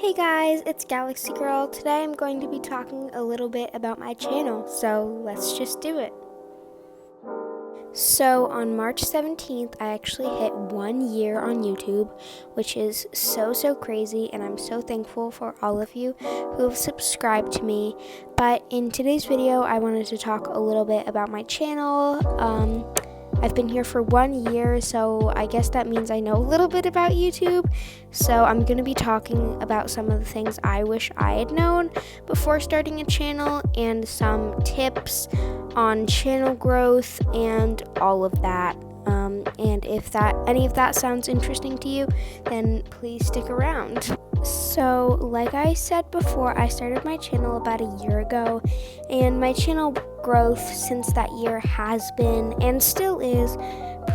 Hey guys, it's Galaxy Girl. Today I'm going to be talking a little bit about my channel, so let's just do it. So on March 17th, I actually hit 1 year on YouTube, which is so crazy, and I'm so thankful for all of you who have subscribed to me. But in today's video, I wanted to talk a little bit about my channel. I've been here for 1 year, so I guess that means I know a little bit about YouTube. So I'm going to be talking about some of the things I wish I had known before starting a channel and some tips on channel growth and all of that. And if any of that sounds interesting to you, then please stick around. So like I said before, I started my channel about a year ago, and my channel growth since that year has been and still is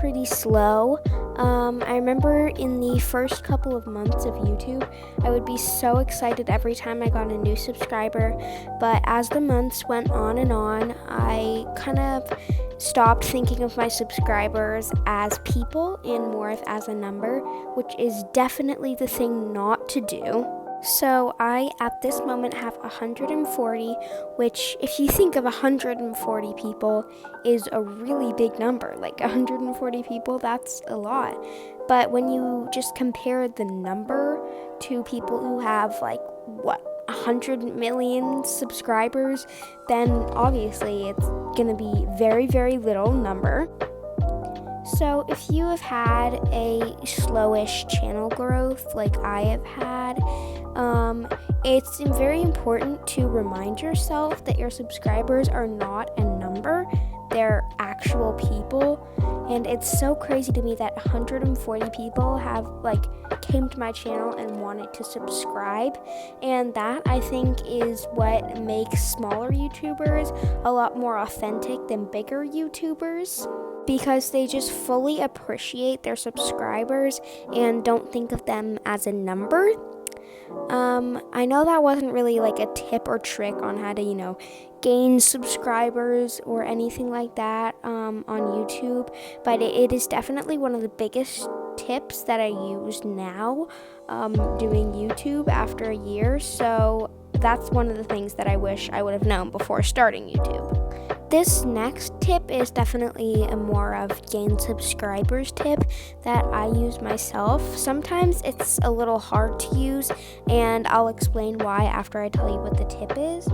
pretty slow. I remember in the first couple of months of YouTube, I would be so excited every time I got a new subscriber, but as the months went on and on, I kind of stopped thinking of my subscribers as people and more of as a number, which is definitely the thing not to do. So I, at this moment, have 140, which, if you think of 140 people, is a really big number. Like 140 people, that's a lot. But when you just compare the number to people who have 100 million subscribers, then obviously it's gonna be very little number. So if you have had a slowish channel growth like I have had, it's very important to remind yourself that your subscribers are not a number, they're actual people. And it's so crazy to me that 140 people have came to my channel and wanted to subscribe, and that I think is what makes smaller YouTubers a lot more authentic than bigger YouTubers, because they just fully appreciate their subscribers and don't think of them as a number. I know that wasn't really a tip or trick on how to, gain subscribers or anything like that on YouTube, but it is definitely one of the biggest tips that I use now doing YouTube after a year. So that's one of the things that I wish I would have known before starting YouTube. This next tip is definitely a more of gain subscribers tip that I use myself. Sometimes it's a little hard to use, and I'll explain why after I tell you what the tip is.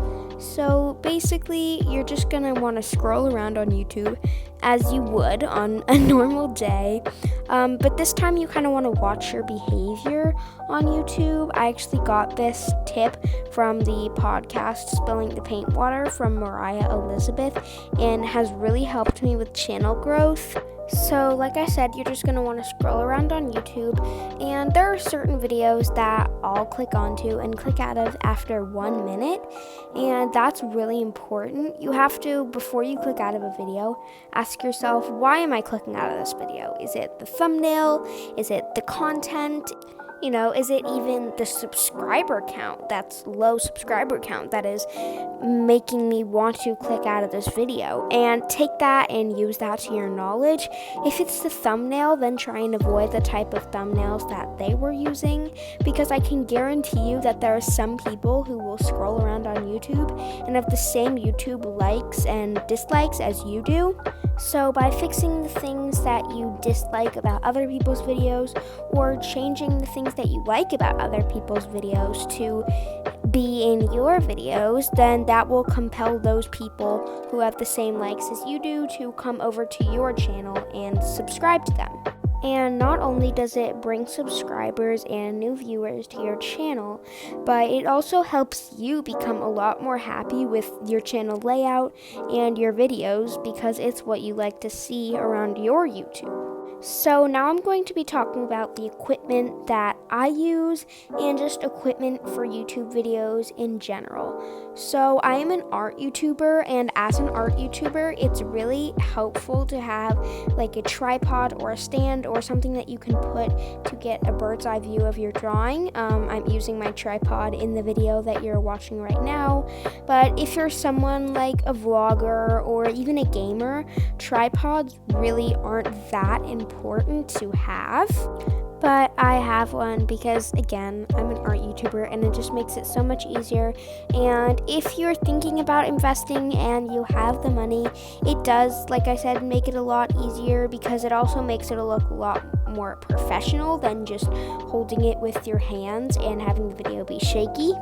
So basically, you're just gonna want to scroll around on YouTube as you would on a normal day, but this time you kind of want to watch your behavior on YouTube. I actually got this tip from the podcast Spilling the Paint Water from Mariah Elizabeth, and has really helped me with channel growth. So like I said, you're just going to want to scroll around on YouTube, and there are certain videos that I'll click onto and click out of after 1 minute, and that's really important. You have to, before you click out of a video, ask yourself, why am I clicking out of this video? Is it the thumbnail? Is it the content? Is it even the subscriber count, that's low subscriber count, that is making me want to click out of this video? And take that and use that to your knowledge. If it's the thumbnail, then try and avoid the type of thumbnails that they were using, because I can guarantee you that there are some people who will scroll around on YouTube and have the same YouTube likes and dislikes as you do. So by fixing the things that you dislike about other people's videos, or changing the things that you like about other people's videos to be in your videos, then that will compel those people who have the same likes as you do to come over to your channel and subscribe to them. And not only does it bring subscribers and new viewers to your channel, but it also helps you become a lot more happy with your channel layout and your videos, because it's what you like to see around your YouTube. So now I'm going to be talking about the equipment that I use and just equipment for YouTube videos in general. So I am an art YouTuber, and as an art YouTuber, it's really helpful to have a tripod or a stand or something that you can put to get a bird's eye view of your drawing. I'm using my tripod in the video that you're watching right now, but if you're someone like a vlogger or even a gamer, tripods really aren't that important to have. but I have one because, again, I'm an art YouTuber and it just makes it so much easier. And if you're thinking about investing and you have the money, it does, like I said, make it a lot easier because it also makes it look a lot more professional than just holding it with your hands and having the video be shaky.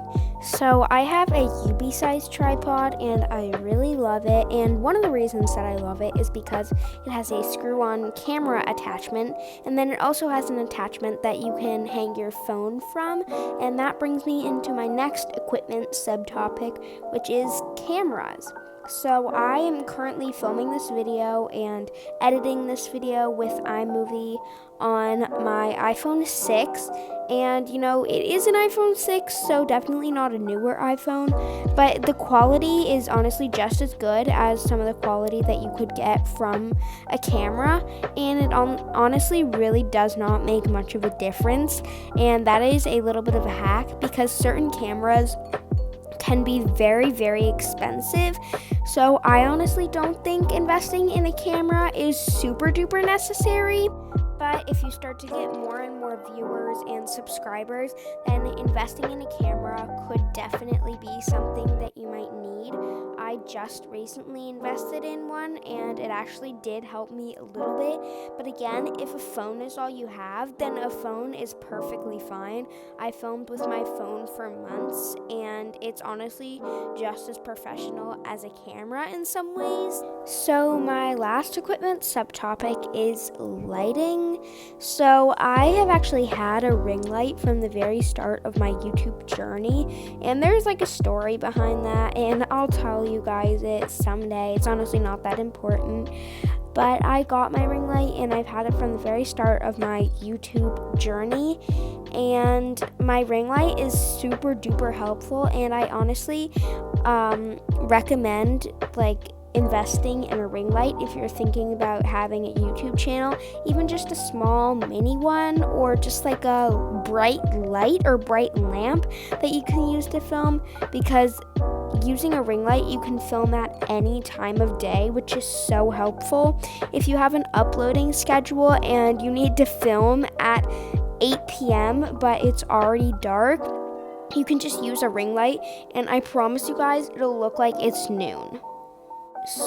So I have a UB-sized tripod and I really love it, and one of the reasons that I love it is because it has a screw-on camera attachment, and then it also has an attachment that you can hang your phone from, and that brings me into my next equipment subtopic, which is cameras. So I am currently filming this video and editing this video with iMovie on my iPhone 6, and it is an iPhone 6, so definitely not a newer iPhone, but the quality is honestly just as good as some of the quality that you could get from a camera, and it honestly really does not make much of a difference, and that is a little bit of a hack because certain cameras can be very, very expensive. So I honestly don't think investing in a camera is super duper necessary. But if you start to get more and more viewers and subscribers, then investing in a camera could definitely be something that you might need. I just recently invested in one and it actually did help me a little bit. But again, if a phone is all you have, then a phone is perfectly fine. I filmed with my phone for months and it's honestly just as professional as a camera in some ways. So my last equipment subtopic is lighting. So I have actually had a ring light from the very start of my YouTube journey, and there's like a story behind that, and I'll tell you guys it someday. It's honestly not that important, but I got my ring light and I've had it from the very start of my YouTube journey, and my ring light is super duper helpful, and I honestly recommend investing in a ring light if you're thinking about having a YouTube channel, even just a small mini one, or just like a bright light or bright lamp that you can use to film, because using a ring light you can film at any time of day, which is so helpful. If you have an uploading schedule and you need to film at 8 p.m. but it's already dark, you can just use a ring light and I promise you guys it'll look like it's noon.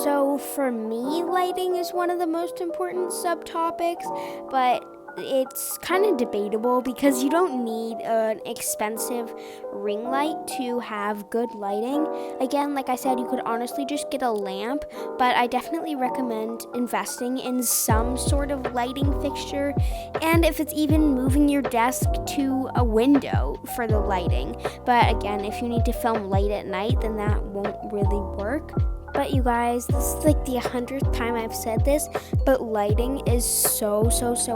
So for me, lighting is one of the most important subtopics, but it's kind of debatable because you don't need an expensive ring light to have good lighting. Again, like I said, you could honestly just get a lamp, but I definitely recommend investing in some sort of lighting fixture, and if it's even moving your desk to a window for the lighting. But again, if you need to film late at night, then that won't really work. But you guys, this is like the 100th time I've said this, but lighting is so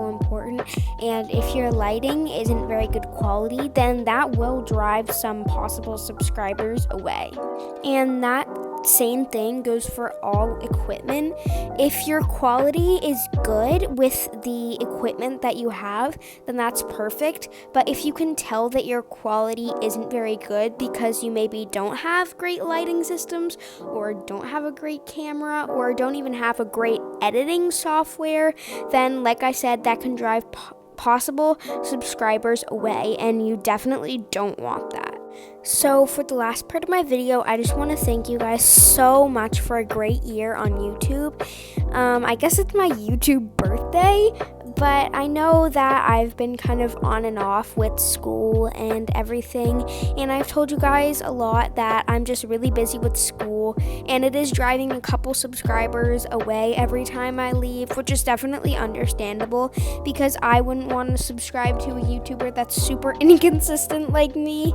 important. And if your lighting isn't very good quality, then that will drive some possible subscribers away. And that same thing goes for all equipment. If your quality is good with the equipment that you have, then that's perfect. But if you can tell that your quality isn't very good because you maybe don't have great lighting systems, or don't have a great camera, or don't even have a great editing software, then like I said, that can drive possible subscribers away, and you definitely don't want that. So for the last part of my video, I just want to thank you guys so much for a great year on YouTube. I guess it's my YouTube birthday, but I know that I've been kind of on and off with school and everything, and I've told you guys a lot that I'm just really busy with school, and it is driving a couple subscribers away every time I leave, which is definitely understandable because I wouldn't want to subscribe to a YouTuber that's super inconsistent like me.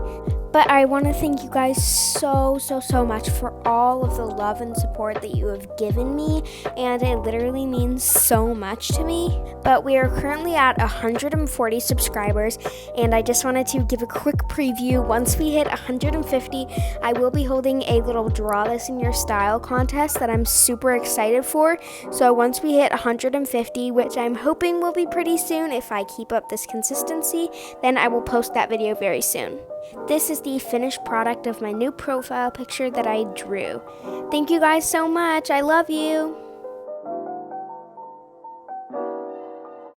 But I want to thank you guys so much for all of the love and support that you have given me, and it literally means so much to me. But we are currently at 140 subscribers, and I just wanted to give a quick preview. Once we hit 150, I will be holding a little Draw This in Your Style contest that I'm super excited for. So once we hit 150, which I'm hoping will be pretty soon if I keep up this consistency, then I will post that video very soon. This is the finished product of my new profile picture that I drew. Thank you guys so much. I love you.